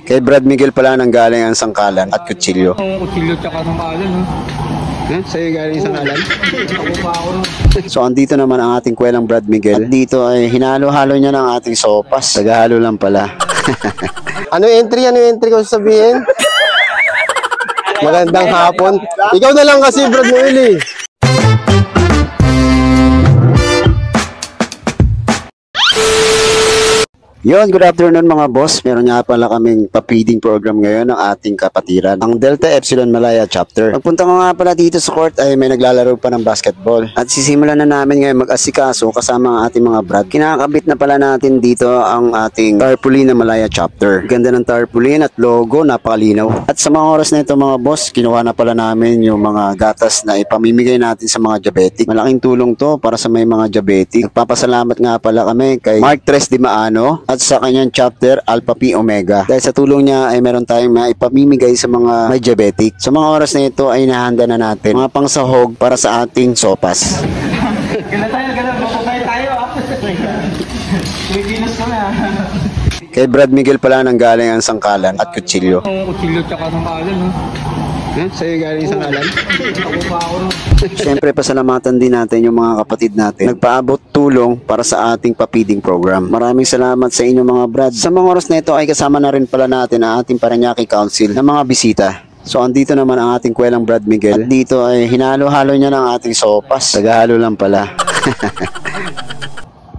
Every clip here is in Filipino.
Kay Brad Miguel pala nang galing ang sangkalan at kutsilyo. Ang kutsilyo tsaka sangkalan, ha? Sa'yo galing sangkalan? So andito naman ang ating kwelang Brad Miguel. At dito ay hinalo-halo niya ng ating sopas. Tagahalo lang pala. Ano entry ko sabihin? Magandang hapon. Ikaw na lang kasi Brad Miguel eh. Yon, good afternoon mga boss. Meron nga pala kaming pa-feeding program ngayon ng ating kapatiran, ang Delta Epsilon Malaya Chapter. Pagpunta ko nga pala dito sa court ay may naglalaro pa ng basketball. At sisimulan na namin ngayon mag-asikaso kasama ang ating mga brad. Kinakabit na pala natin dito ang ating tarpaulin na Malaya Chapter. Ganda ng tarpaulin at logo, napakalinaw. At sa mga oras na ito mga boss, kinuha na pala namin yung mga gatas na ipamimigay natin sa mga diabetic. Malaking tulong to para sa may mga diabetic. Nagpapasalamat nga pala kami kay Mark Tres Di Maano at sa kanyang chapter Alpha Pi Omega. Dahil sa tulong niya ay meron tayong maipamimigay sa mga may diabetic. Sa mga oras na ito ay nahanda na natin mga pangsahog para sa ating sopas. Gala tayo, mapapay tayo, ha? Pilipinas ko na. Kay Brad Miguel pala nang galing ang sangkalan at kutsilyo. Ang kutsilyo tsaka sangkalan, ha? Sa'yo galing sangkalan? Siyempre, pasalamatan din natin yung mga kapatid natin. Nagpaabot tulong para sa ating pa-feeding program. Maraming salamat sa inyo mga brad. Sa mga oras na ito ay kasama na rin pala natin ang ating Parañaque Council ng mga bisita. So andito naman ang ating kwelang Brad Miguel. At dito ay hinalo-halo niya ng ating sopas. Tagahalo lang pala.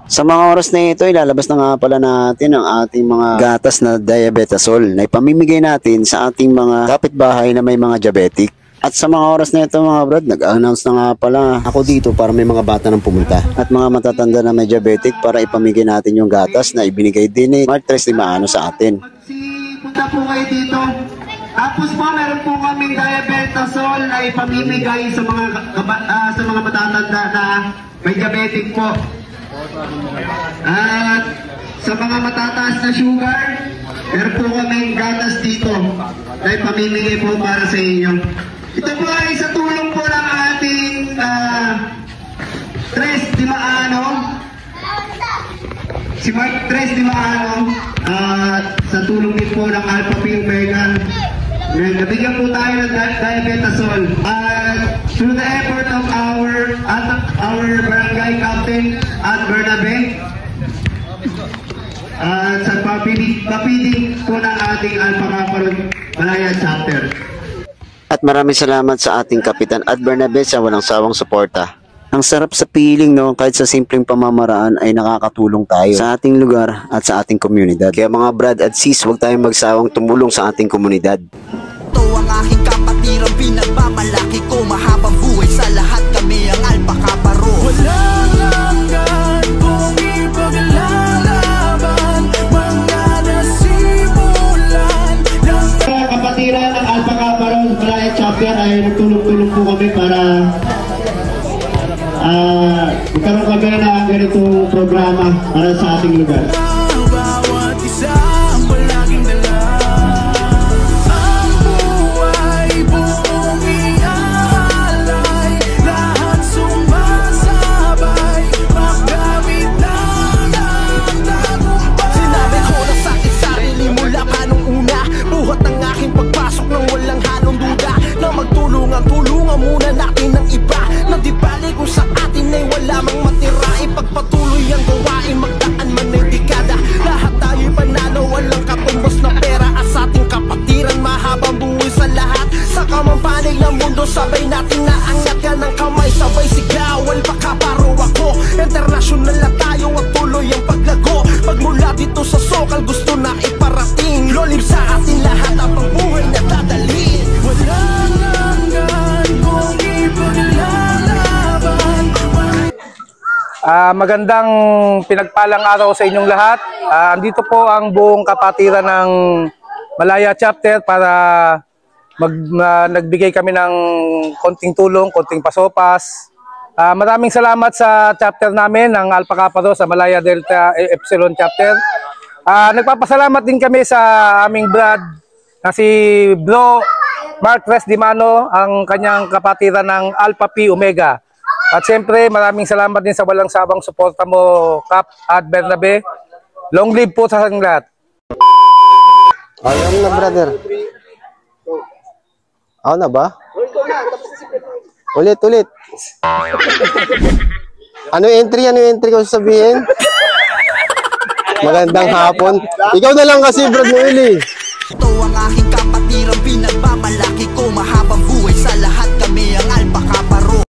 Sa mga oras na ito, ilalabas na nga pala natin ang ating mga gatas na diabetasol na ipamimigay natin sa ating mga kapitbahay na may mga diabetic. At sa mga oras na ito mga brad, nag-announce na nga pala ako dito para may mga bata nang pumunta. At mga matatanda na may diabetic para ipamigay natin yung gatas na ibinigay din ni Mark Tres Di Maano sa atin. Punta po kayo dito. Tapos po, meron po kaming diabetasol na ipamimigay sa mga matatanda na may diabetic po. At sa mga matataas na sugar, meron po kaming gatas dito na ipamimigay po para sa inyo. Ito po ay sa tulong po ng ating Tres Di Maano, si Mark Tres Di Maano, at sa tulong din po ng Alpha Pi Omega. Nabigyan po tayo ng diabetasol. At through the effort of our barangay captain at Bernabe, at sa papiling po ng ating Alpha Kaparod Malaya Chapter. At maraming salamat sa ating kapitan at Bernabe sa walang sawang suporta. Ang sarap sa piling no, kahit sa simpleng pamamaraan ay nakakatulong tayo sa ating lugar at sa ating komunidad. Kaya mga brad at sis, huwag tayong magsawang tumulong sa ating komunidad. Ito ang aking kapatirang pinagmamalaki ko, mahabang buhay sa lahat kami ang Alpha Kaparo. Walang hanggan kung ipaglalaban mga nasimulan ng kapatiran ng Alpha Kaparo Malaya Chapter ay nagtulong-tulong po kami para magkaroon kami na ganitong programa para sa ating lugar. bawat isa ang palaging dala. Ang buhay buong ialay, lahat sumasabay, magamit na ng tagumpay. Sinabi ko na sa aking sarili mula pa nung una, buhat ng aking pagpasok ng walang halong duda, na magtulungan muna natin ng iba, na di bali kung sa atin ay wala mang matira. Ipagpatuloy ang gawain, magdaan man ay dekada, lahat tayo'y panalo, walang katumbos na pera. At sa ating kapatiran, mahabang buhay sa lahat, sa kamampanig ng mundo, sabay natin naangat ka ng kamay, sabay sigaw, Alpha Kaparo ako. International na tayo at tuloy ang paglago, pagmula dito sa sokal gusto na iparating, lolib sa atin lahat ang pagbuhay na dadalhin. Walang hanggan kung ipaglalaban. Magandang pinagpalang araw sa inyong lahat. Andito po ang buong kapatiran ng Malaya Chapter para nagbigay kami ng konting tulong, konting pasopas. Maraming salamat sa chapter namin ng Alpha Kaparo sa Malaya Delta Epsilon Chapter. Nagpapasalamat din kami sa aming brad na si Bro Mark Tres Di Maano, ang kanyang kapatiran ng Alpha Pi Omega. At siyempre, maraming salamat din sa walang sawang suporta mo, Kap at Bernabe. Long live po sa lahat. Alam na, brother. Ako na ba? Ulit. Ano entry ko sabihin? Magandang hapon. Ikaw na lang kasi, Brad Noel eh. Ito ang aking kapatiran, pinagmamalaki ko, mahabang buhay sa lahat